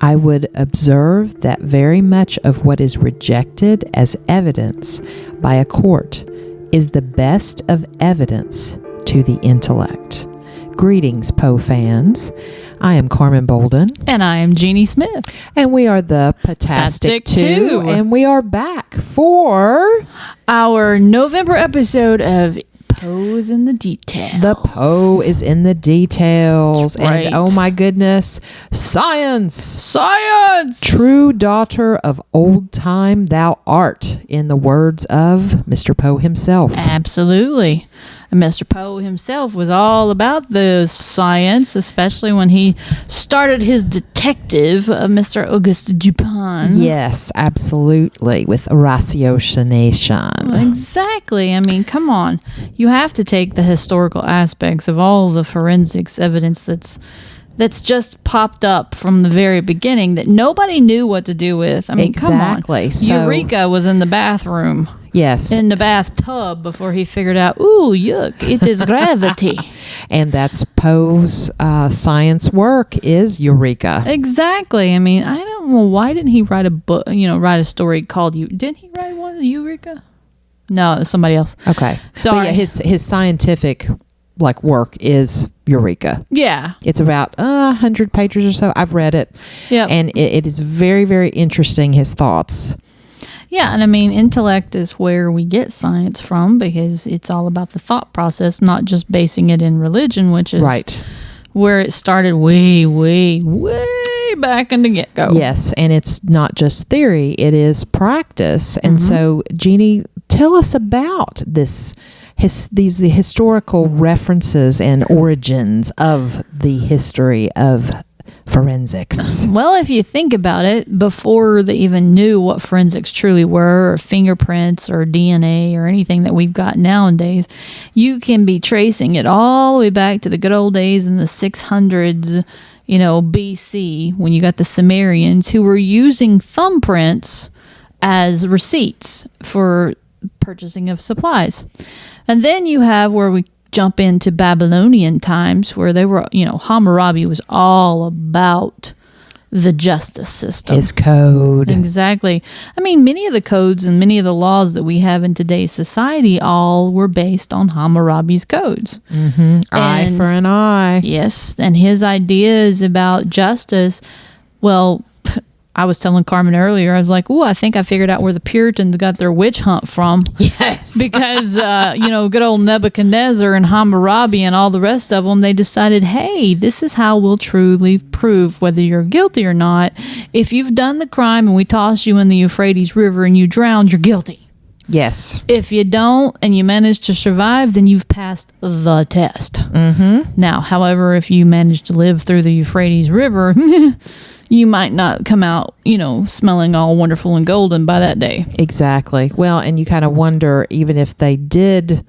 I would observe that very much of what is rejected as evidence by a court is the best of evidence to the intellect. Greetings, Poe fans. I am Carmen Bolden. And I am Jeannie Smith. And we are the Potastic 2. And we are back for our November episode of Poe's in the Details. The Poe is in the details. Right. And oh my goodness, science! Science! True daughter of old time thou art, in the words of Mr. Poe himself. Absolutely. And Mr. Poe himself was all about the science, especially when he started his detective, Mr. Auguste Dupin. Yes, absolutely, with ratiocination. Exactly. I mean, come on. You have to take the historical aspects of all the forensics evidence that's just popped up from the very beginning that nobody knew what to do with. I mean, exactly. Come on. Eureka was in the bathroom. Yes. In the bathtub before he figured out, ooh, yuck, it is gravity. And that's Poe's science work is Eureka. Exactly. I mean, I don't know, why didn't he write a book, write a story called you? Didn't he write one, Eureka? No, it was somebody else. Okay. Sorry. But yeah, his scientific work is Eureka. Yeah. It's about 100 pages or so. I've read it. Yeah. And it is very, very interesting, his thoughts. Yeah, and I mean, intellect is where we get science from because it's all about the thought process, not just basing it in religion, which is right where it started way, way, way back in the get-go. Yes, and it's not just theory, it is practice. And so, Jeannie, tell us about these historical references and origins of the history of forensics. Well, if you think about it, before they even knew what forensics truly were, or fingerprints or DNA or anything that we've got nowadays, you can be tracing it all the way back to the good old days in the 600s, BC, when you got the Sumerians who were using thumbprints as receipts for purchasing of supplies. And then you have where we jump into Babylonian times where they were, Hammurabi was all about the justice system. His code. Exactly. I mean, many of the codes and many of the laws that we have in today's society all were based on Hammurabi's codes. Mm-hmm. Eye for an eye. Yes. And his ideas about justice, well, I was telling Carmen earlier, I was like, I think I figured out where the Puritans got their witch hunt from. Yes. Because, good old Nebuchadnezzar and Hammurabi and all the rest of them, they decided, hey, this is how we'll truly prove whether you're guilty or not. If you've done the crime and we toss you in the Euphrates River and you drowned, you're guilty. Yes. If you don't and you manage to survive, then you've passed the test. Mm-hmm. Now, however, if you manage to live through the Euphrates River... you might not come out, smelling all wonderful and golden by that day. Exactly. Well, and you kind of wonder, even if they did,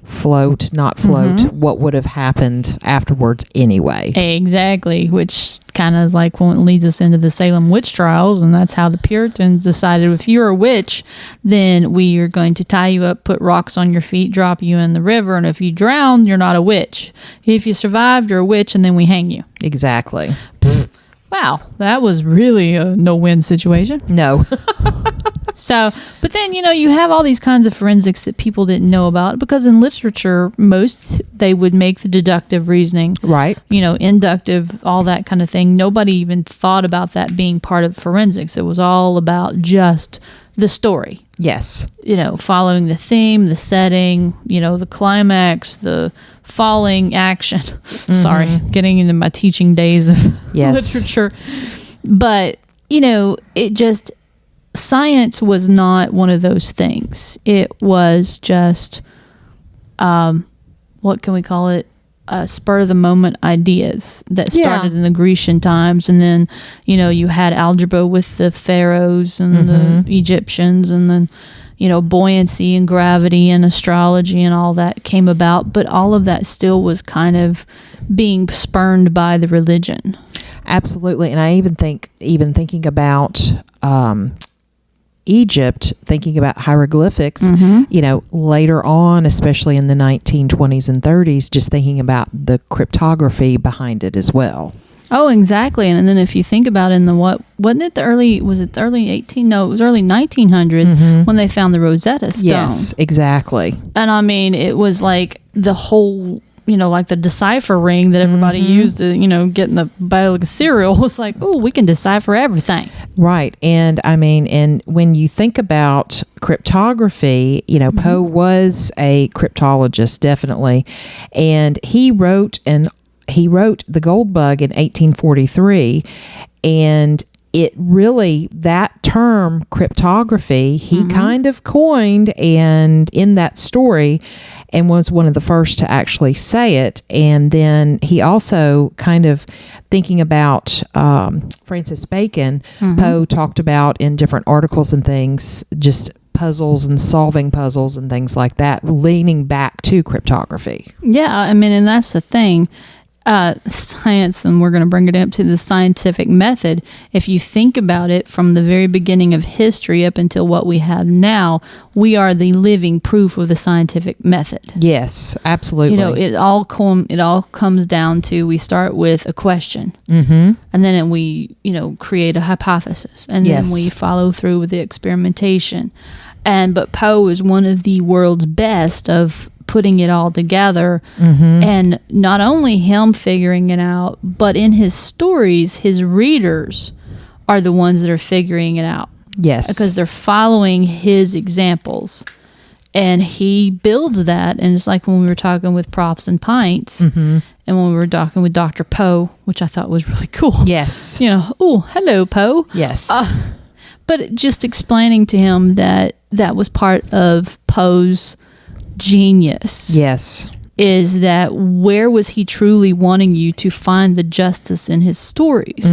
float, not float, what would have happened afterwards anyway. Exactly, which kind of like leads us into the Salem witch trials, and that's how the Puritans decided if you're a witch, then we are going to tie you up, put rocks on your feet, drop you in the river, and if you drown, you're not a witch. If you survived, you're a witch, and then we hang you. Exactly. Wow, that was really a no-win situation. No. So, but then, you have all these kinds of forensics that people didn't know about because in literature, they would make the deductive reasoning. Right. Inductive, all that kind of thing. Nobody even thought about that being part of forensics. It was all about just the story. Yes. Following the theme, the setting, the climax, the falling action. Sorry, getting into my teaching days of literature. But, science was not one of those things. It was just, what can we call it? Spur of the moment ideas that started in the Grecian times. And then, you had algebra with the pharaohs and the Egyptians, and then, buoyancy and gravity and astrology and all that came about. But all of that still was kind of being spurned by the religion. Absolutely. And I even thinking about Egypt, thinking about hieroglyphics, later on, especially in the 1920s and 30s, just thinking about the cryptography behind it as well. Oh, exactly. And then if you think about it, wasn't it the early 18? No, it was early 1900s when they found the Rosetta Stone. Yes, exactly. And I mean, it was like the whole, like the decipher ring that everybody used to, get in the bag of cereal was like, oh, we can decipher everything. Right. And I mean, and when you think about cryptography, Poe was a cryptologist, definitely. And he wrote The Gold Bug in 1843. And it really, that term cryptography, he kind of coined and in that story, and was one of the first to actually say it. And then he also kind of thinking about Francis Bacon, Poe talked about in different articles and things, just puzzles and solving puzzles and things like that, leaning back to cryptography. Yeah, I mean, and that's the thing. Science, and we're going to bring it up to the scientific method. If you think about it from the very beginning of history up until what we have now, we are the living proof of the scientific method. Yes, absolutely. It all comes down to, we start with a question, and then we create a hypothesis, and then we follow through with the experimentation. But Poe is one of the world's best of putting it all together, and not only him figuring it out, but in his stories, his readers are the ones that are figuring it out. Yes, because they're following his examples, and he builds that. And it's like when we were talking with Props and Pints, and when we were talking with Dr. Poe, which I thought was really cool. Yes, oh, hello, Poe. Yes. But just explaining to him that was part of Poe's genius. Yes. Is that where was he truly wanting you to find the justice in his stories?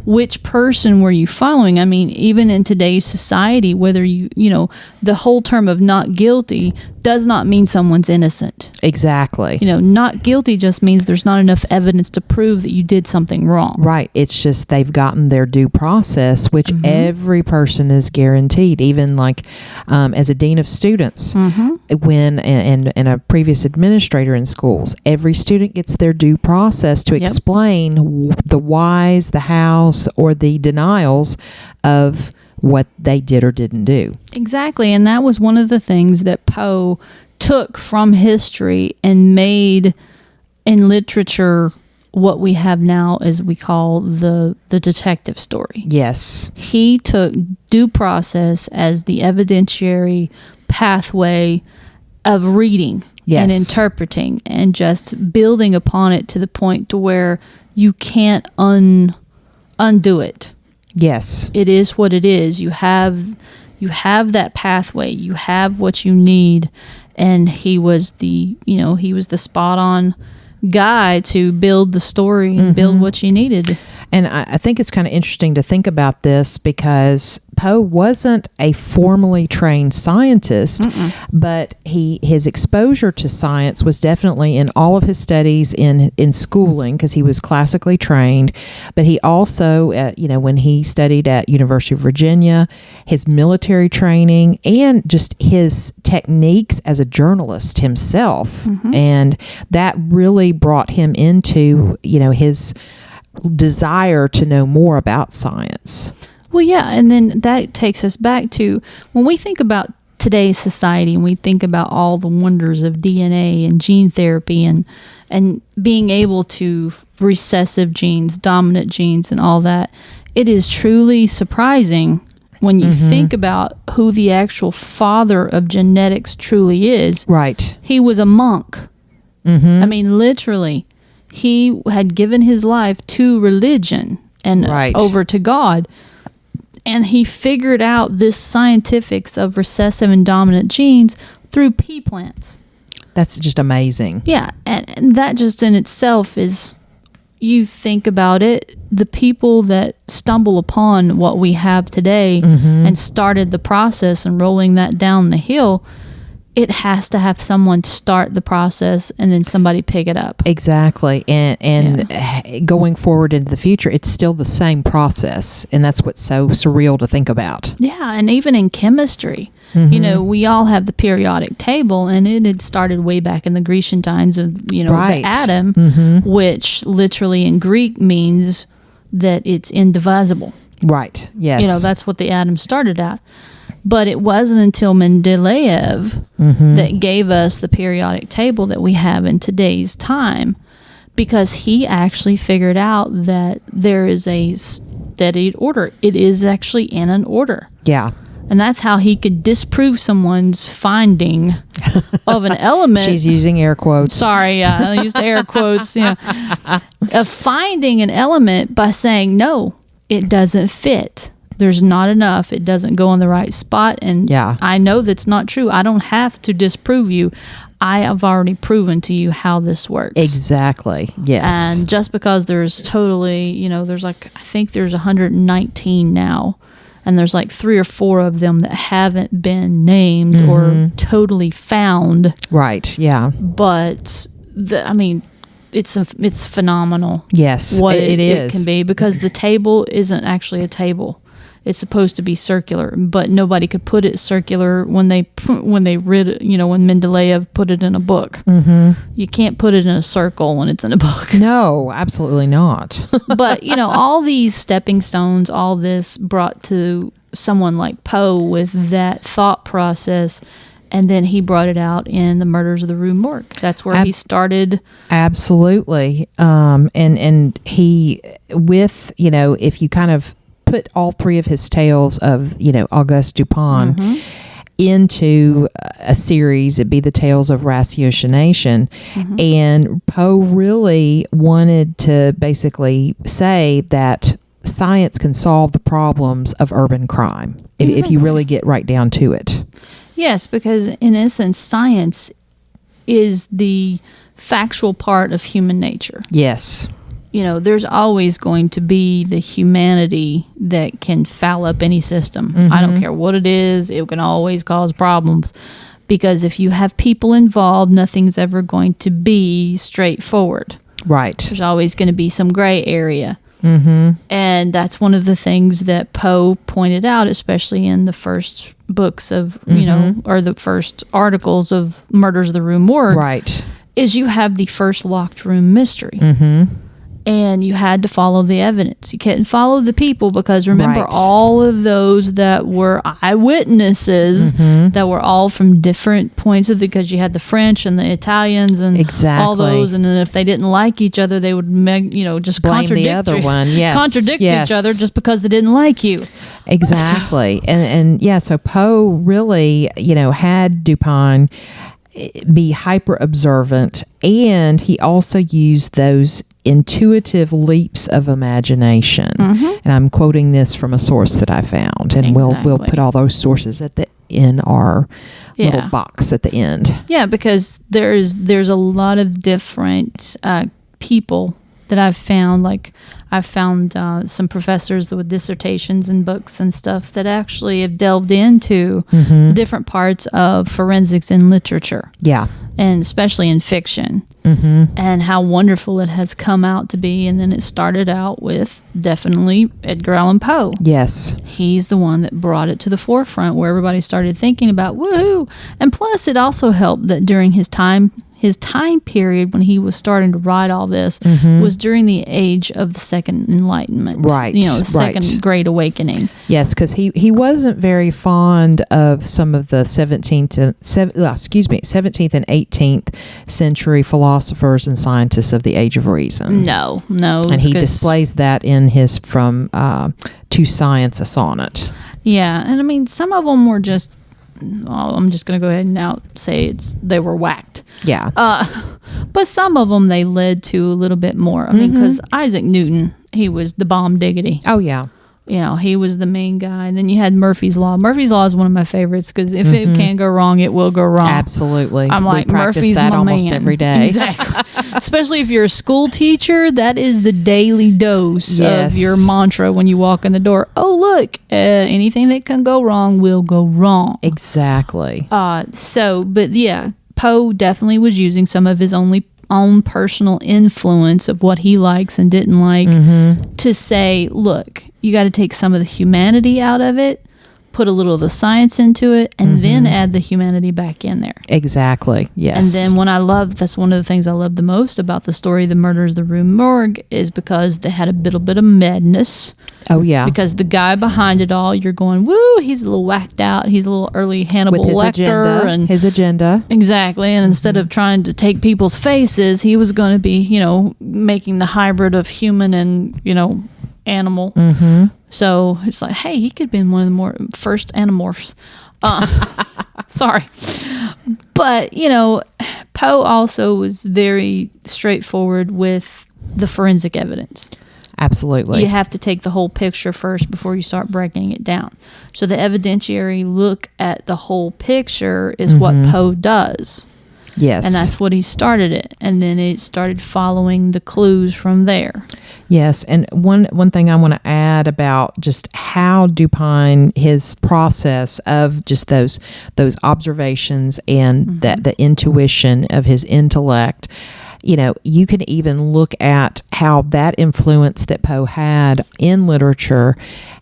Which person were you following? I mean, even in today's society, whether the whole term of not guilty does not mean someone's innocent. Exactly. Not guilty just means there's not enough evidence to prove that you did something wrong. Right. It's just they've gotten their due process, which every person is guaranteed, even like as a dean of students, when and a previous administrator in schools, every student gets their due process to explain the whys, the hows, or the denials of what they did or didn't do. Exactly. And that was one of the things that Poe took from history and made in literature what we have now as we call the detective story. Yes. He took due process as the evidentiary pathway of reading and interpreting and just building upon it to the point to where you can't undo it. Yes. It is what it is. You have that pathway. You have what you need. And he was the spot on guy to build the story and build what you needed. And I think it's kind of interesting to think about this because Poe wasn't a formally trained scientist, but his exposure to science was definitely in all of his studies in schooling because he was classically trained. But he also, when he studied at University of Virginia, his military training and just his techniques as a journalist himself, and that really brought him into his desire to know more about science. Well, yeah, and then that takes us back to when we think about today's society and we think about all the wonders of DNA and gene therapy and being able to recessive genes, dominant genes, and all that. It is truly surprising when you think about who the actual father of genetics truly is. Right. He was a monk. I mean, literally. He had given his life to religion and over to God. And he figured out this scientifics of recessive and dominant genes through pea plants. That's just amazing. Yeah. And that just in itself is, you think about it, the people that stumble upon what we have today and started the process and rolling that down the hill, it has to have someone to start the process and then somebody pick it up. Exactly. And going forward into the future, it's still the same process. And that's what's so surreal to think about. Yeah, and even in chemistry, you know, we all have the periodic table, and it had started way back in the Grecian times of, you know, Right. the atom, which literally in Greek means that it's indivisible. Right. Yes. You know, that's what the atom started at. But it wasn't until Mendeleev that gave us the periodic table that we have in today's time, because he actually figured out that there is a steady order. It is actually in an order. Yeah. And that's how he could disprove someone's finding of an element. She's using air quotes. Sorry, I used air quotes. You know, of finding an element by saying, no, it doesn't fit. There's not enough. It doesn't go in the right spot. And Yeah. I know that's not true. I don't have to disprove you. I have already proven to you how this works. Exactly. Yes. And just because there's totally, you know, there's like, I think there's 119 now. And there's like 3 or 4 of them that haven't been named or totally found. Right. Yeah. But, I mean, it's phenomenal. Yes. What it is. It can be, because the table isn't actually a table. It's supposed to be circular, but nobody could put it circular when they when Mendeleev put it in a book. You can't put it in a circle when it's in a book. No, absolutely not. But, you know, all these stepping stones, all this brought to someone like Poe with that thought process, and then he brought it out in The Murders of the Rue Morgue. That's where he started. Absolutely. And he, with, you know, if you kind of put all 3 of his tales of, you know, Auguste Dupin into a series, it'd be the Tales of Ratiocination. And Poe really wanted to basically say that science can solve the problems of urban crime, if you really get right down to it. Yes, because in essence, science is the factual part of human nature. Yes. You know, there's always going to be the humanity that can foul up any system. I don't care what it is. It can always cause problems, because if you have people involved, nothing's ever going to be straightforward. Right. There's always going to be some gray area. And that's one of the things that Poe pointed out, especially in the first books of, you know, or the first articles of Murders of the Rue Morgue. Right. Is you have the first locked room mystery. And you had to follow the evidence. You couldn't follow the people, because remember, Right. all of those that were eyewitnesses that were all from different points of because you had the French and the Italians and all those, and then if they didn't like each other, they would just Blame contradict the other one. Yes. contradict Yes. each other just because they didn't like you. Exactly. And yeah, so Poe really, you know, had Dupin be hyper observant, and he also used those intuitive leaps of imagination. And I'm quoting this from a source that I found, and we'll put all those sources in our little box at the end. Yeah, because there's a lot of different people that I've found. Like, I've found some professors with dissertations and books and stuff that actually have delved into the different parts of forensics in literature. Yeah. And especially in fiction. And how wonderful it has come out to be. And then it started out with definitely Edgar Allan Poe. Yes. He's the one that brought it to the forefront, where everybody started thinking about, woohoo. And plus, it also helped that during his time period when he was starting to write all this was during the age of the Second Enlightenment. Right. You know, the Second Great Awakening. Yes, because he wasn't very fond of some of the 17th and 18th century philosophers and scientists of the Age of Reason. No. And he displays that in his From To Science, a Sonnet. Yeah, and I mean, some of them were just, I'm just going to go ahead and now say they were whacked. Yeah. But some of them, they led to a little bit more. I mean, because Isaac Newton, he was the bomb diggity. Oh, yeah. He was the main guy. And then you had Murphy's Law. Murphy's Law is one of my favorites because if it can go wrong, it will go wrong. Absolutely. I'm like, we practice Murphy's that my almost man. every day. Exactly. Especially if you're a school teacher, that is the daily dose of your mantra when you walk in the door. Oh, look, anything that can go wrong will go wrong. Exactly. But yeah, Poe definitely was using some of his own personal influence of what he likes and didn't like to say, look, you got to take some of the humanity out of it, put a little of the science into it, and then add the humanity back in there. Exactly. Yes. And then that's one of the things I love the most about the story, The Murders of the Rue Morgue, is because they had a little bit of madness. Oh, yeah. Because the guy behind it all, you're going, woo, he's a little whacked out. He's a little early Hannibal With his Lecter. agenda. And his agenda. exactly. And instead of trying to take people's faces, he was going to be, making the hybrid of human and, animal. So it's like, hey, he could have been one of the first animorphs. Sorry. But, Poe also was very straightforward with the forensic evidence. Absolutely. You have to take the whole picture first before you start breaking it down. So the evidentiary look at the whole picture is what Poe does. Yes. And that's what he started it. And then it started following the clues from there. Yes. And one thing I want to add about just how Dupin, his process of just those observations and that the intuition of his intellect, you can even look at how that influence that Poe had in literature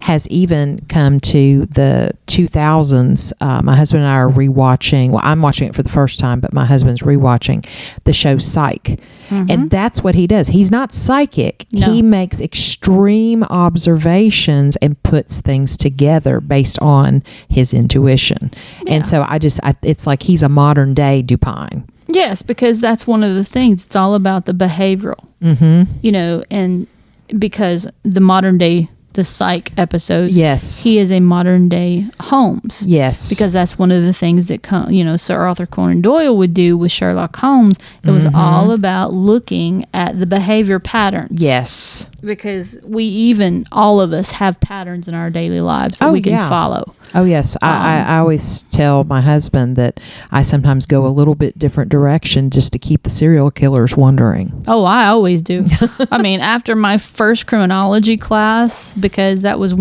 has even come to the 2000s. My husband and I are rewatching, well, I'm watching it for the first time, but my husband's rewatching the show Psych. And that's what he does. He's not psychic. No. He makes extreme observations and puts things together based on his intuition. Yeah. And so it's like he's a modern day Dupin. Yes, because that's one of the things. It's all about the behavioral. And because the modern day, the Psych episodes, Yes. he is a modern day Holmes. Yes. Because that's one of the things that Sir Arthur Conan Doyle would do with Sherlock Holmes. It was all about looking at the behavior patterns. Yes. Because all of us have patterns in our daily lives that we can follow. Oh, yes. I always tell my husband that I sometimes go a little bit different direction just to keep the serial killers wondering. Oh, I always do. I mean, after my first criminology class, because that was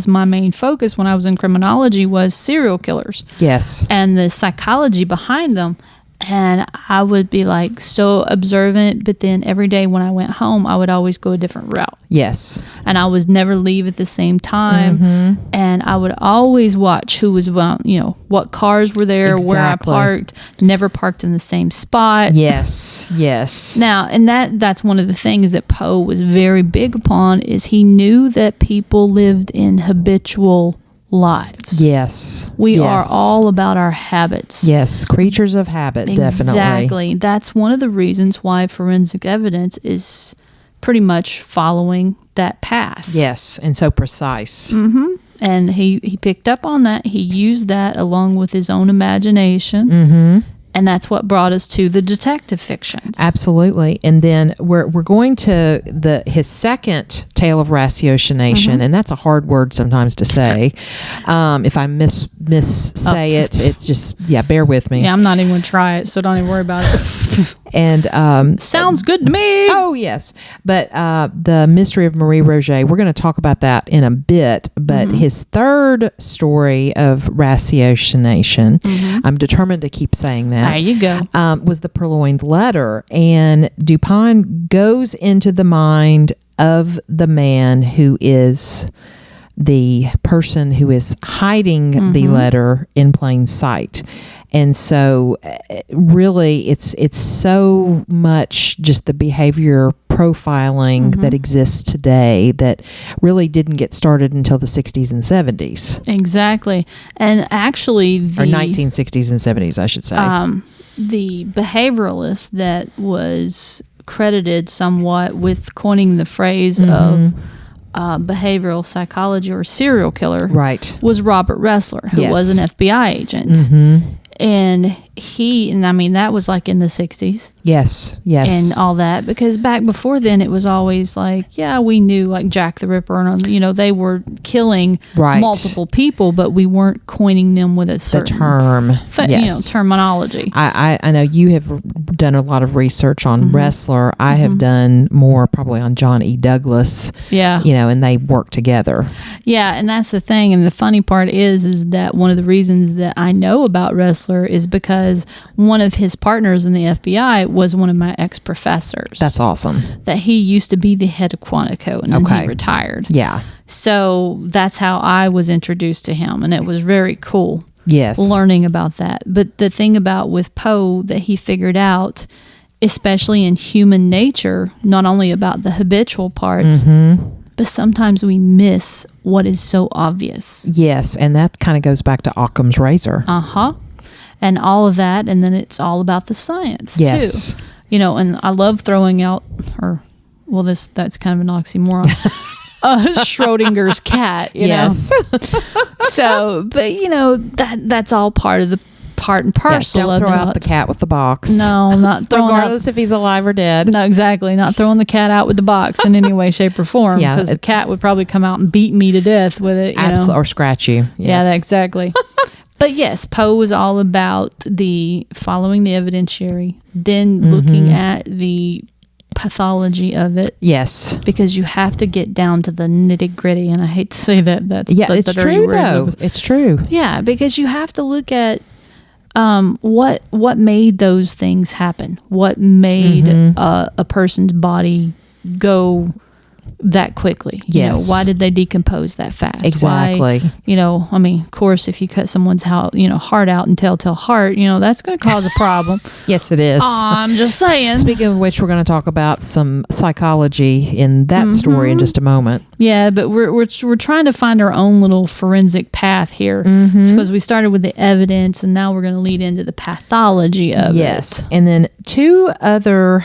my main focus when I was in criminology, was serial killers. Yes. And the psychology behind them. And I would be like so observant, but then every day when I went home, I would always go a different route. Yes. And I would never leave at the same time. And I would always watch who was about, what cars were there, where I parked, never parked in the same spot. Yes. Yes. Now, and that's one of the things that Poe was very big upon, is he knew that people lived in habitual lives. Yes. We are all about our habits. Yes. Creatures of habit, definitely. Exactly. That's one of the reasons why forensic evidence is pretty much following that path. Yes. And so precise. And he picked up on that. He used that along with his own imagination. And that's what brought us to the detective fictions. Absolutely. And then we're going to his second tale of ratiocination, and that's a hard word sometimes to say. If I say it, it's just, bear with me. Yeah, I'm not even going to try it, so don't even worry about it. And sounds good to me. Oh, yes. But the Mystery of Marie Roget, we're going to talk about that in a bit. But his third story of ratiocination, I'm determined to keep saying that. There you go. Was the Purloined Letter. And Dupin goes into the mind of the man who is the person who is hiding the letter in plain sight. And so really it's so much just the behavior profiling that exists today that really didn't get started until the 60s and 70s. Exactly. And actually or 1960s and 70s, I should say. The behavioralist that was credited somewhat with coining the phrase of behavioral psychology or serial killer right. was Robert Ressler, who Yes. was an FBI agent. And and I mean, that was like in the 60s. Yes. And all that, because back before then it was always like, yeah, we knew like Jack the Ripper and they were killing multiple people, but we weren't coining them with a certain term, terminology. I know you have done a lot of research on Ressler. I have done more probably on John E. Douglas. Yeah. And they work together. Yeah, and that's the thing. And the funny part is that one of the reasons that I know about Ressler is because one of his partners in the FBI was one of my ex-professors. That's awesome. That he used to be the head of Quantico, and then he retired. Yeah. So that's how I was introduced to him, and it was very cool. Yes. Learning about that. But the thing about with Poe that he figured out, especially in human nature, not only about the habitual parts, but sometimes we miss what is so obvious. Yes, and that kind of goes back to Occam's razor. And all of that, and then it's all about the science yes. too. And I love throwing out, that's kind of an oxymoron. Schrodinger's cat, yes. So, but that's all part of the part and parcel. Don't throw out the cat with the box. No, not throwing regardless if he's alive or dead. No, exactly. Not throwing the cat out with the box in any way, shape, or form. Because the cat would probably come out and beat me to death with it. Or scratch you. Yes. Yeah, exactly. But yes, Poe was all about the following the evidentiary, then looking at the pathology of it. Yes. Because you have to get down to the nitty gritty, and I hate to say that. It's true though. It's true. Yeah, because you have to look at what made those things happen. What made a person's body go that quickly? Yes. Why did they decompose that fast? Exactly. Why, of course, if you cut someone's heart out in telltale heart, that's going to cause a problem. Yes, it is. I'm just saying. Speaking of which, we're going to talk about some psychology in that story in just a moment. Yeah, but we're trying to find our own little forensic path here, because we started with the evidence, and now we're going to lead into the pathology of it. Yes, and then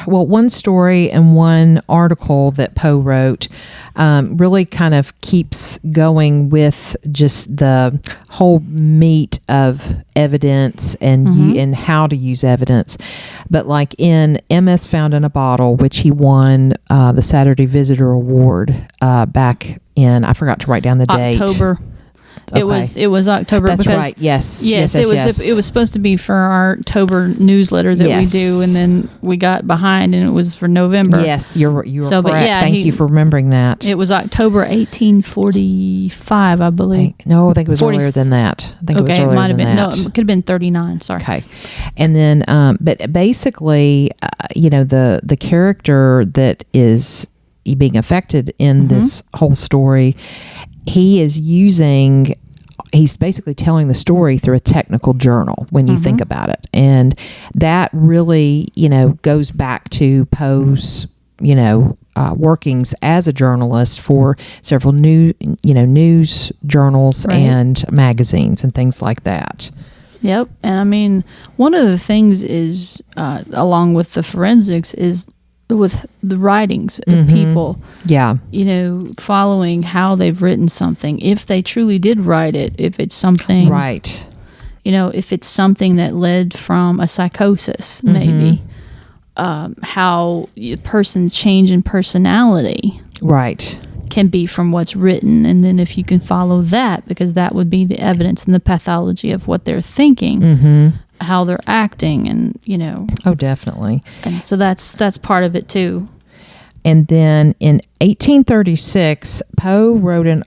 one story and one article that Poe wrote really kind of keeps going with just the whole meat of evidence and how to use evidence. But like in MS Found in a Bottle, which he won the Saturday Visitor Award back in, I forgot to write down the date. October. Okay. It was October. That's because, right. Yes. It was supposed to be for our October newsletter that we do, and then we got behind, and it was for November. Yes, you were correct. But Thank you for remembering that. It was October 1845, I believe. I think it was earlier than that. I think it was earlier it might have than been. that. No, it could have been 39. Sorry. Okay, and then, but basically, the character that is being affected in this whole story, he's basically telling the story through a technical journal when you think about it. And that really, goes back to Poe's, workings as a journalist for several news journals and magazines and things like that. Yep. And one of the things is, along with the forensics, is with the writings of people. Yeah. Following how they've written something, if they truly did write it, if it's something, right. If it's something that led from a psychosis, maybe, how a person's change in personality, right, can be from what's written. And then if you can follow that, because that would be the evidence and the pathology of what they're thinking, how they're acting, and Oh, definitely. And so that's part of it too. And then in 1836, Poe wrote an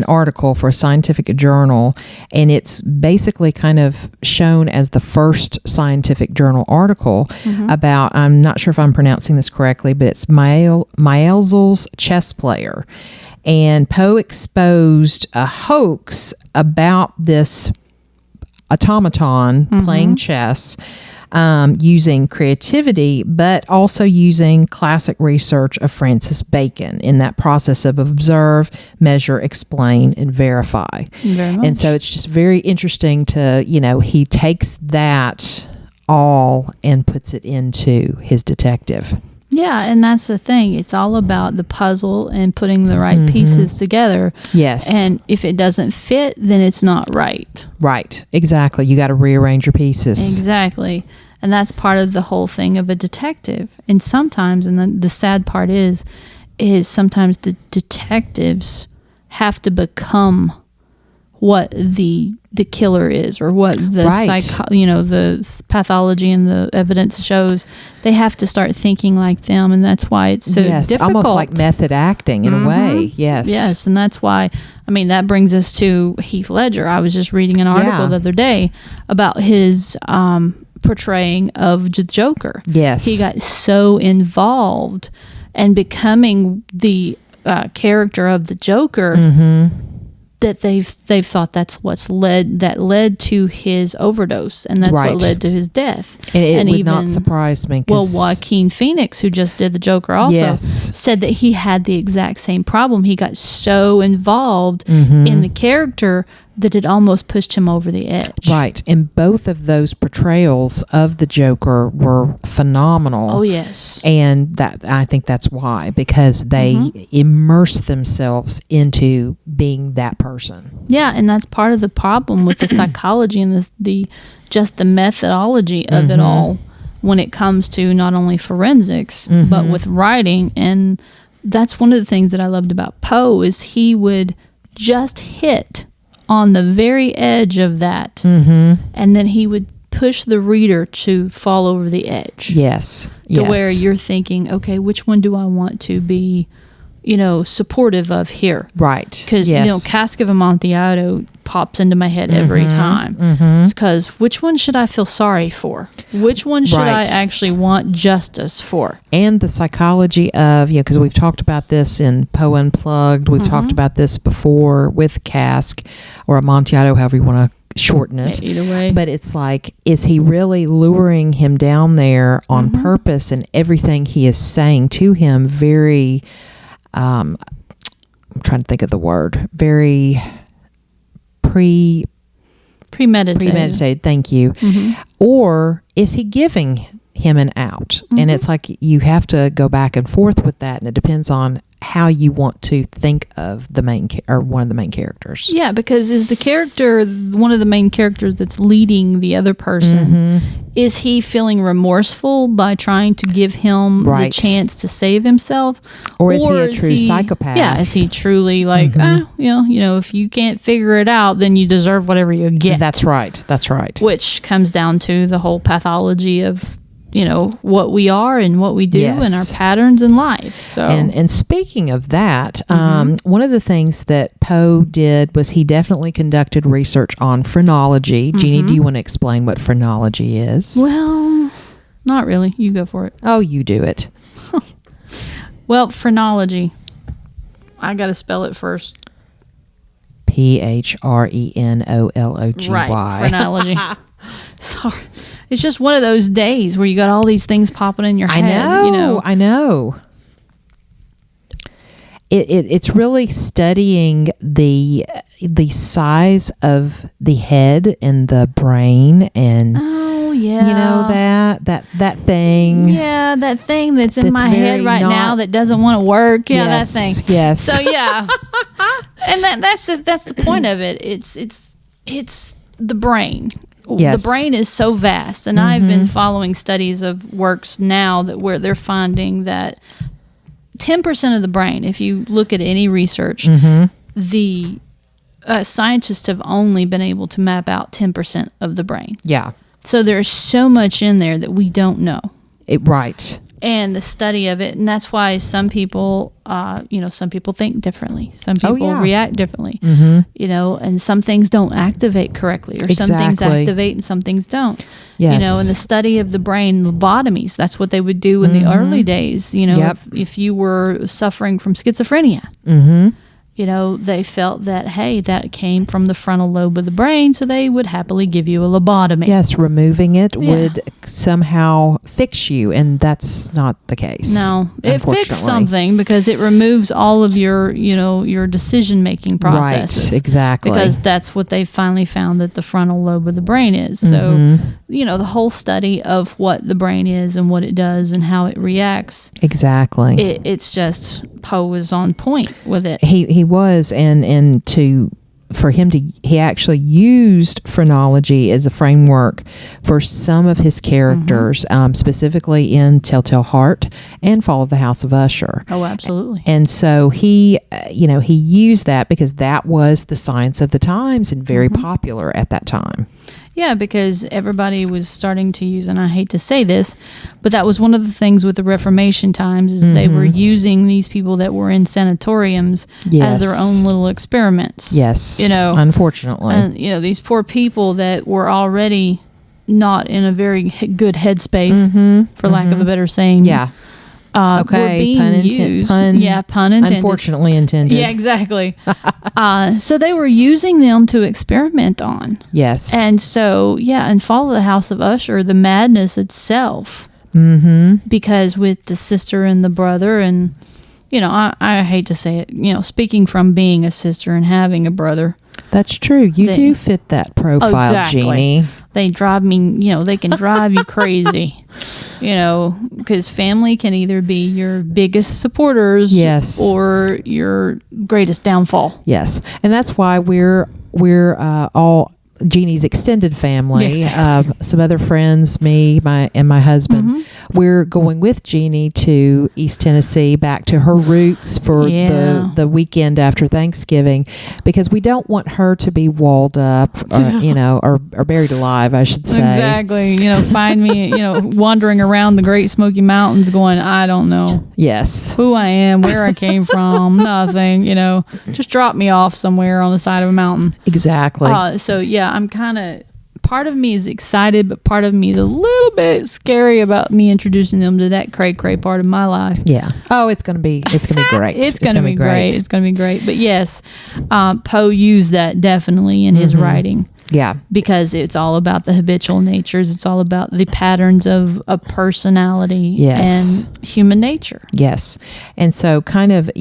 article for a scientific journal, and it's basically kind of shown as the first scientific journal article about, I'm not sure if I'm pronouncing this correctly, but it's Maelzel's chess player. And Poe exposed a hoax about this automaton playing chess, using creativity, but also using classic research of Francis Bacon in that process of observe, measure, explain, and verify. Very much. And so it's just very interesting to, he takes that all and puts it into his detective. Yeah, and that's the thing. It's all about the puzzle and putting the right pieces together. Yes. And if it doesn't fit, then it's not right. Right. Exactly. You got to rearrange your pieces. Exactly. And that's part of the whole thing of a detective. And sometimes, and the sad part is sometimes the detectives have to become what the killer is, or what the the pathology and the evidence shows. They have to start thinking like them, and that's why it's so difficult. Almost like method acting in a way. Yes, and that's why. I mean, that brings us to Heath Ledger. I was just reading an article the other day about his portraying of the Joker. Yes, he got so involved and becoming the character of the Joker. That they've thought that's what's led to his overdose, and that's what led to his death. And it would not surprise me. Well, Joaquin Phoenix, who just did the Joker, also said that he had the exact same problem. He got so involved in the character that it almost pushed him over the edge. Right, and both of those portrayals of the Joker were phenomenal. Oh yes, and that I think that's why, because they immerse themselves into being that person. Yeah, and that's part of the problem with the psychology and the methodology of it all when it comes to not only forensics but with writing. And that's one of the things that I loved about Poe is he would just hit on the very edge of that, and then he would push the reader to fall over the edge. Yes. To where you're thinking, okay, which one do I want to be, supportive of here? Right. Because, Cask of Amontillado pops into my head every time. It's because which one should I feel sorry for? Which one should I actually want justice for? And the psychology of, because we've talked about this in Poe Unplugged. We've talked about this before with Cask or Amontillado, however you want to shorten it. Either way. But it's like, is he really luring him down there on purpose, and everything he is saying to him very, I'm trying to think of the word, very premeditated, thank you. Or is he giving him an out? And it's like you have to go back and forth with that, and it depends on how you want to think of the main or one of the main characters. Yeah, because is the character one of the main characters that's leading the other person? Is he feeling remorseful by trying to give him the chance to save himself, or is he a true psychopath? Yeah, is he truly like, if you can't figure it out, then you deserve whatever you get? That's right. Which comes down to the whole pathology of what we are and what we do and our patterns in life. So, and speaking of that, one of the things that Poe did was he definitely conducted research on phrenology. Jeannie, do you want to explain what phrenology is? Well, not really. You go for it. Oh, you do it. Well, phrenology. I got to spell it first. Phrenology. Right, phrenology. Sorry. It's just one of those days where you got all these things popping in your head. I know. It's really studying the size of the head and the brain, and that thing. Yeah, that thing that's in my head right now that doesn't want to work. Yeah, that thing. Yes. So yeah, and that's the point of it. It's the brain. Yes. The brain is so vast, and I've been following studies of works now where they're finding that 10% of the brain, if you look at any research, the scientists have only been able to map out 10% of the brain. Yeah. So there's so much in there that we don't know. Right. And the study of it, and that's why some people, some people think differently. Some people react differently, and some things don't activate correctly, or some things activate and some things don't. Yes. In the study of the brain, lobotomies, that's what they would do in the early days, if you were suffering from schizophrenia. they felt that, hey, that came from the frontal lobe of the brain, so they would happily give you a lobotomy. Yes, removing it would somehow fix you, and that's not the case. No, it fixed something because it removes all of your, your decision-making processes. Right, exactly. Because that's what they finally found that the frontal lobe of the brain is. So, the whole study of what the brain is and what it does and how it reacts. Exactly. It's just, Poe was on point with it. He was, and he actually used phrenology as a framework for some of his characters, specifically in Telltale Heart and Fall of the House of Usher. Oh, absolutely. And so he used that because that was the science of the times and very popular at that time. Yeah, because everybody was starting to use, and I hate to say this, but that was one of the things with the Reformation times is they were using these people that were in sanatoriums as their own little experiments. Yes, unfortunately. And, these poor people that were already not in a very good headspace, for lack of a better saying. Yeah. Were being used. Pun intended. Unfortunately intended. Yeah, exactly. So they were using them to experiment on. Yes. And so, in Fall of the House of Usher, the madness itself, because with the sister and the brother, and, I hate to say it, speaking from being a sister and having a brother. That's true. You do fit that profile, exactly. Jeannie. They drive me, they can drive you crazy, because family can either be your biggest supporters or your greatest downfall. Yes. And that's why we're all Jeannie's extended family, some other friends, me, my husband. We're going with Jeannie to East Tennessee, back to her roots for the weekend after Thanksgiving, because we don't want her to be walled up, or buried alive, I should say. Exactly. Find me, wandering around the Great Smoky Mountains, going, I don't know. Yes. Who I am, where I came from, nothing. Just drop me off somewhere on the side of a mountain. Exactly. I'm kind of, part of me is excited, but part of me is a little bit scary about me introducing them to that cray part of my life. Yeah. Oh, it's gonna be great. It's gonna be great. It's gonna be great. But yes, Poe used that definitely in his writing. Yeah. Because it's all about the habitual natures. It's all about the patterns of a personality and human nature. Yes. And so kind of,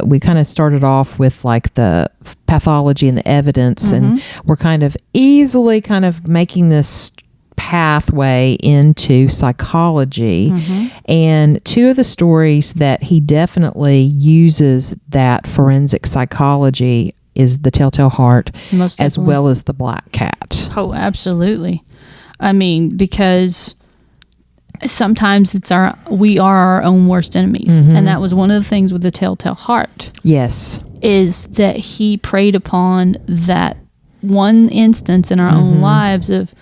we kind of started off with like the pathology and the evidence, and we're kind of easily kind of making this pathway into psychology. And two of the stories that he definitely uses that forensic psychology is the Telltale Heart, as well as the Black Cat. Oh, absolutely. I mean, because sometimes we are our own worst enemies. And that was one of the things with the Telltale Heart. Yes. Is that he preyed upon that one instance in our own lives of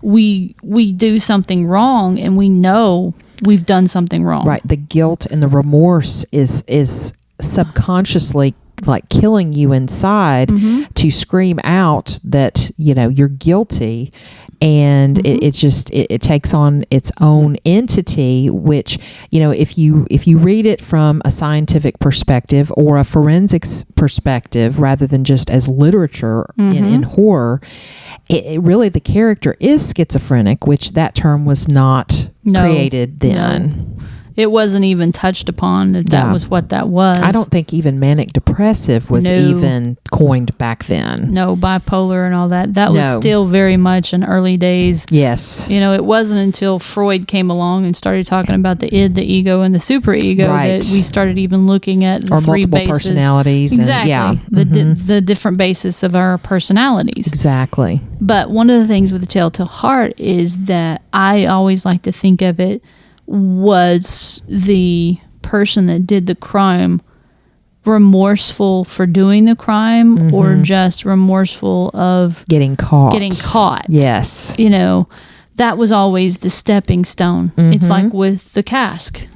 we do something wrong and we know we've done something wrong. Right. The guilt and the remorse is subconsciously like killing you inside to scream out that you're guilty, and it takes on its own entity, which if you read it from a scientific perspective or a forensics perspective rather than just as literature in horror, it really, the character is schizophrenic, which that term was not created then. It wasn't even touched upon that was what that was. I don't think even manic depressive was even coined back then. No, bipolar and all that. That was still very much in early days. Yes. It wasn't until Freud came along and started talking about the id, the ego, and the superego that we started even looking at the three multiple bases. Personalities. Exactly. The different bases of our personalities. Exactly. But one of the things with the Telltale Heart is that I always like to think of it was the person that did the crime remorseful for doing the crime or just remorseful of getting caught. Yes. That was always the stepping stone. It's like with the cask,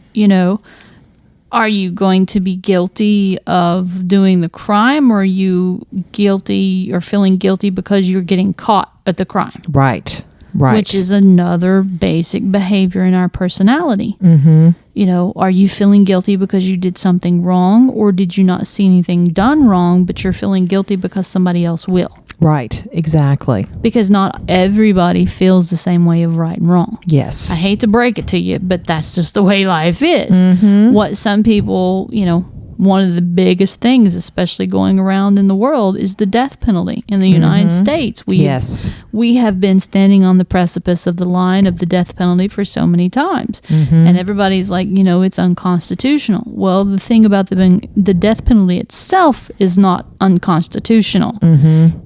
are you going to be guilty of doing the crime, or are you guilty or feeling guilty because you're getting caught at the crime? Right. Right. which is another basic behavior in our personality. Mm-hmm. You know, are you feeling guilty because you did something wrong, or did you not see anything done wrong, but you're feeling guilty because somebody else will? Right. Exactly. Because not everybody feels the same way of right and wrong. Yes. I hate to break it to you, but that's just the way life is. Mm-hmm. What some people, you know, one of the biggest things, especially going around in the world, is the death penalty in the United States. Yes. We have been standing on the precipice of the line of the death penalty for so many times. And everybody's like, you know, it's unconstitutional. Well, the thing about the death penalty itself is not unconstitutional.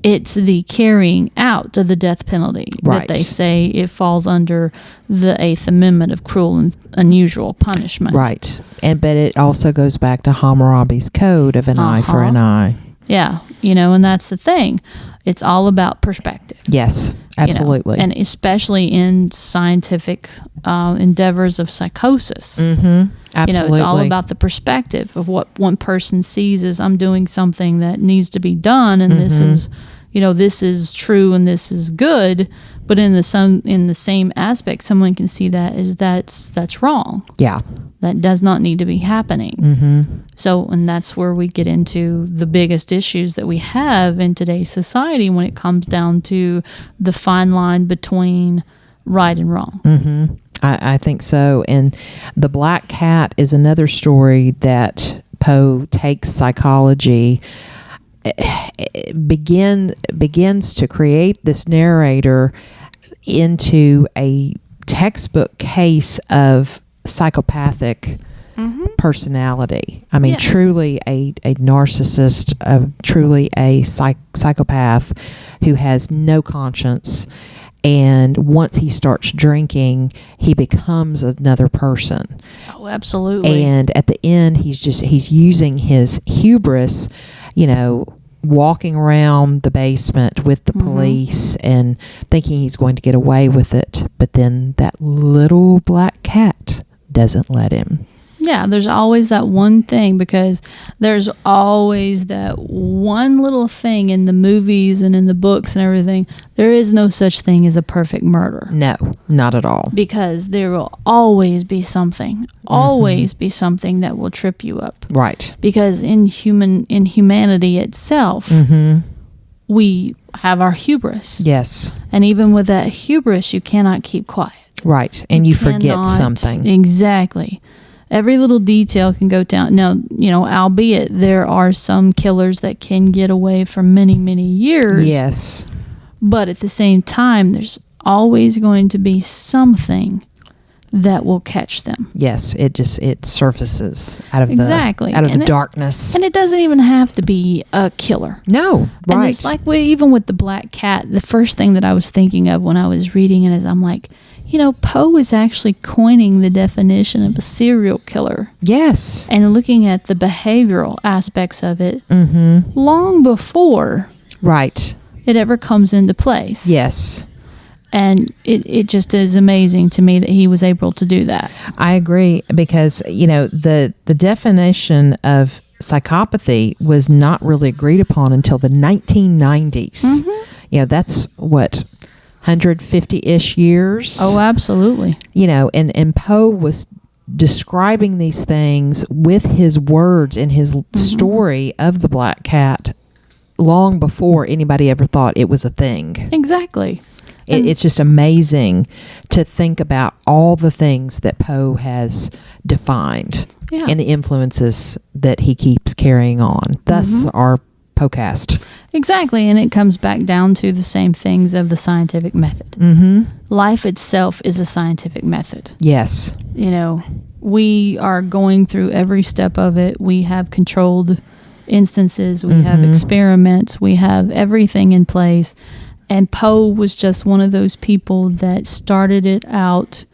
It's the carrying out of the death penalty Right. that they say it falls under the Eighth Amendment of cruel and unusual punishment. Right. But it also goes back to Hammurabi's code of an eye for an eye. Yeah, you know, and that's the thing. It's all about perspective. Yes, absolutely. You know, and especially in scientific endeavors of psychosis. Absolutely. You know, it's all about the perspective of what one person sees as I'm doing something that needs to be done, and this is, you know, this is true and this is good. But in the same aspect, someone can see that as that's wrong. Yeah. That does not need to be happening. So, and that's where we get into the biggest issues that we have in today's society when it comes down to the fine line between right and wrong. I think so. And The Black Cat is another story that Poe takes psychology, begins to create this narrator into a textbook case of psychopathic personality. I mean, Yeah. truly a narcissist, truly a psychopath who has no conscience. And once he starts drinking, he becomes another person. Oh, absolutely. And at the end, he's using his hubris, you know, walking around the basement with the police and thinking he's going to get away with it. But then that little black cat doesn't let him. Yeah, there's always that one thing, because there's always that one little thing in the movies and in the books and everything. There is no such thing as a perfect murder. No, not at all. Because there will always be something, be something that will trip you up. Right. Because in humanity itself, we have our hubris. Yes. And even with that hubris, you cannot keep quiet. Right. And you forget Cannot- something. Exactly. Every little detail can go down. Now, you know, albeit there are some killers that can get away for many, many years. Yes. But at the same time, there's always going to be something that will catch them. Yes. It surfaces out of Exactly. the And darkness. And it doesn't even have to be a killer. No. And Right. it's like even with the Black Cat, the first thing that I was thinking of when I was reading it is I'm like, you know, Poe is actually coining the definition of a serial killer Yes. and looking at the behavioral aspects of it long before Right. it ever comes into place. Yes. And it just is amazing to me that he was able to do that. I agree, because, you know, the definition of psychopathy was not really agreed upon until the 1990s. You know, that's what, 150-ish years? Oh, absolutely. You know, and Poe was describing these things with his words in his story of the Black Cat long before anybody ever thought it was a thing. Exactly. It's just amazing to think about all the things that Poe has defined and the influences that he keeps carrying on. Thus, our Poecast. Exactly. And it comes back down to the same things of the scientific method. Life itself is a scientific method. Yes. You know, we are going through every step of it. We have controlled instances. We have experiments. We have everything in place. And Poe was just one of those people that started it out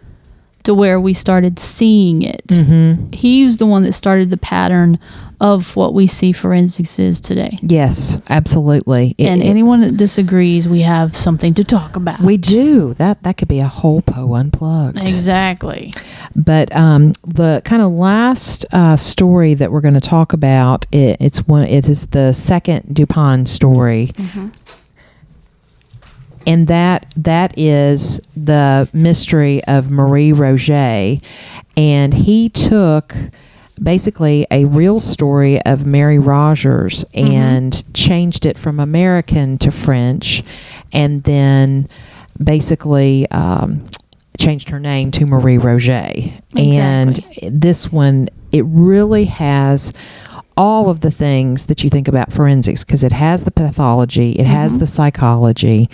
to where we started seeing it. He was the one that started the pattern of what we see forensics is today. Yes, absolutely. And anyone that disagrees, we have something to talk about. We do. That could be a whole Poe Unplugged. Exactly. But the kind of last story that we're going to talk about, it is the second Dupin story. And that is the mystery of Marie Roget. And he took basically a real story of Mary Rogers and changed it from American to French, and then basically changed her name to Marie Roget. Exactly. And this one, it really has all of the things that you think about forensics, because it has the pathology, it has the psychology,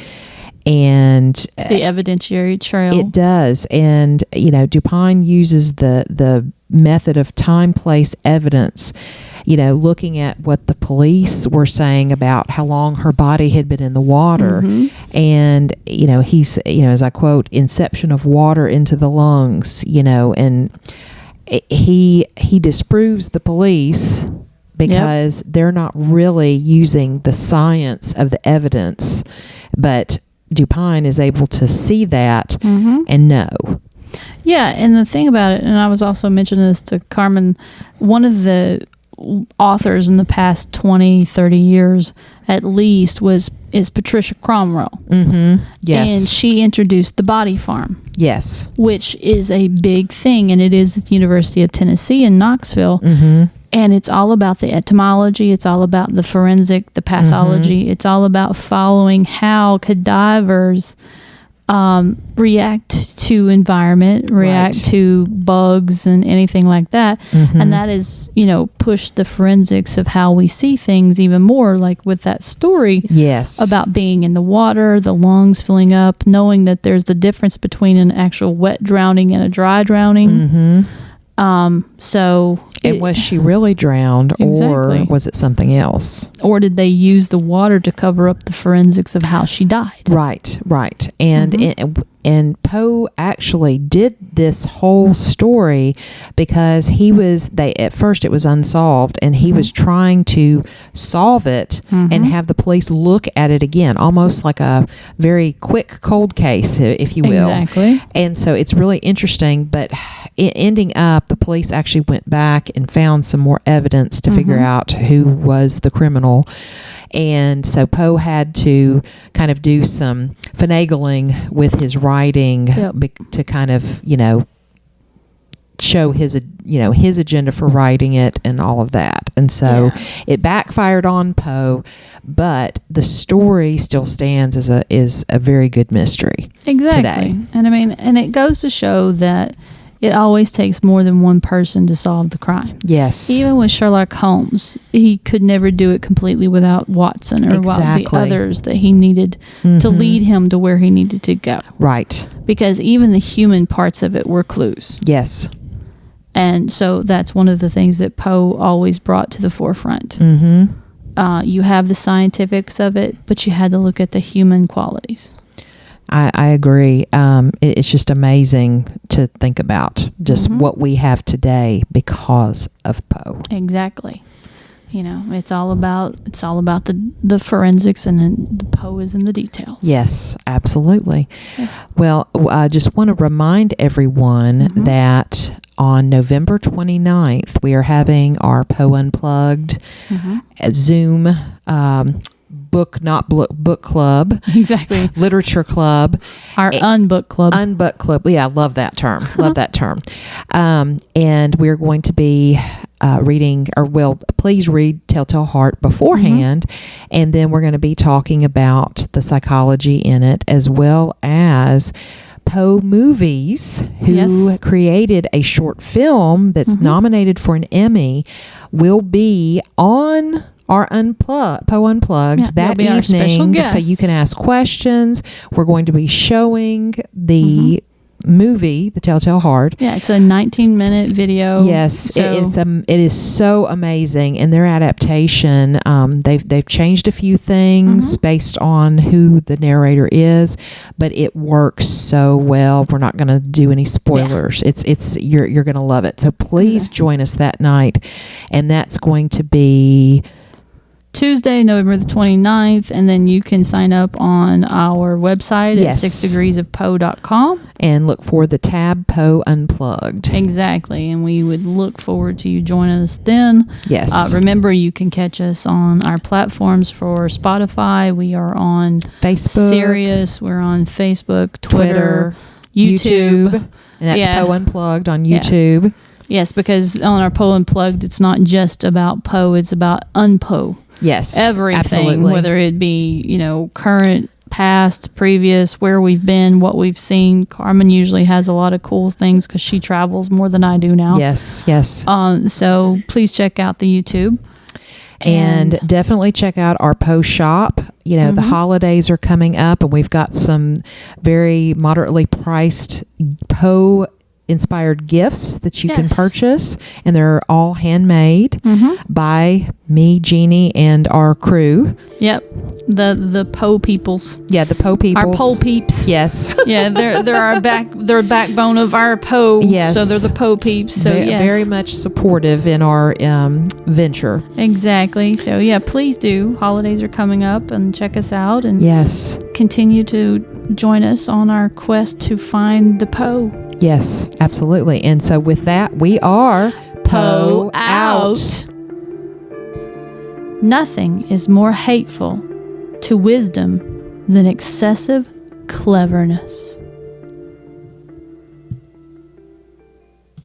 and the evidentiary trail. it does. And Dupin uses the method of time, place, evidence, looking at what the police were saying about how long her body had been in the water. And he's, as I quote, inception of water into the lungs, and he disproves the police because they're not really using the science of the evidence, but Dupin is able to see that and know. Yeah, and the thing about it, and I was also mentioning this to Carmen, one of the authors in the past 20, 30 years at least is Patricia Cromwell. Yes. And she introduced the Body Farm. Yes. Which is a big thing, and it is at the University of Tennessee in Knoxville. And it's all about the etymology. It's all about the forensic, the pathology. It's all about following how cadavers react to environment, react to bugs and anything like that. And that is, pushed the forensics of how we see things even more, like with that story about being in the water, the lungs filling up, knowing that there's the difference between an actual wet drowning and a dry drowning. And was she really drowned, or was it something else? Or did they use the water to cover up the forensics of how she died? Right. And Poe actually did this whole story because at first it was unsolved, and he was trying to solve it and have the police look at it again, almost like a very quick cold case, if you will. Exactly. And so it's really interesting, but ending up, the police actually went back and found some more evidence to figure out who was the criminal. And so Poe had to kind of do some finagling with his writing to kind of, show his agenda for writing it and all of that. And so it backfired on Poe, but the story still stands as a very good mystery. Exactly. Today. And it goes to show that it always takes more than one person to solve the crime. Yes. Even with Sherlock Holmes, he could never do it completely without Watson or the others that he needed to lead him to where he needed to go. Right. Because even the human parts of it were clues. Yes. And so that's one of the things that Poe always brought to the forefront. You have the scientifics of it, but you had to look at the human qualities. I agree. It's just amazing to think about just what we have today because of Poe. Exactly. It's all about the forensics, and the Poe is in the details. Yes, absolutely. Yeah. Well, I just want to remind everyone that on November 29th, we are having our Poe Unplugged Zoom book club. Exactly. Literature club. Our unbook club. Unbook club. Yeah, I love that term. Love that term. And we're going to be reading, please read Telltale Heart beforehand. And then we're going to be talking about the psychology in it, as well as Poe Movies, who created a short film that's nominated for an Emmy, will be on our Poe Unplugged that evening, so you can ask questions. We're going to be showing the movie, The Telltale Heart. Yeah, it's a 19-minute video. Yes, it is so amazing, and their adaptation. They've changed a few things based on who the narrator is, but it works so well. We're not going to do any spoilers. Yeah. You're going to love it. So please join us that night, and that's going to be Tuesday, November the 29th, and then you can sign up on our website Yes. at 6degreesofpoe.com. And look for the tab Poe Unplugged. Exactly, and we would look forward to you joining us then. Yes. Remember, you can catch us on our platforms for Spotify. We are on Facebook, Sirius. We're on Facebook, Twitter, YouTube. YouTube. And that's Yeah. Poe Unplugged on Yeah. YouTube. Yes, because on our Poe Unplugged, it's not just about Poe; it's about unpoe. Yes. Everything, Absolutely. whether it be, current, past, previous, where we've been, what we've seen. Carmen usually has a lot of cool things because she travels more than I do now. Yes. Yes. So please check out the YouTube. And definitely check out our Poe shop. The holidays are coming up, and we've got some very moderately priced Poe inspired gifts that you can Yes. purchase, and they're all handmade Mm-hmm. by me, Jeannie, and our crew. Yep, the Poe peoples, Yeah, the Poe people. our Poe peeps. Yes. Yeah, they're our they're backbone of our Poe. Yes. So they're the Poe peeps. So yes. Very much supportive in our venture. Exactly. So yeah, please do. Holidays are coming up, and check us out, and Yes. continue to join us on our quest to find the Poe. Yes, absolutely. And so with that, we are Poe out. Nothing is more hateful to wisdom than excessive cleverness.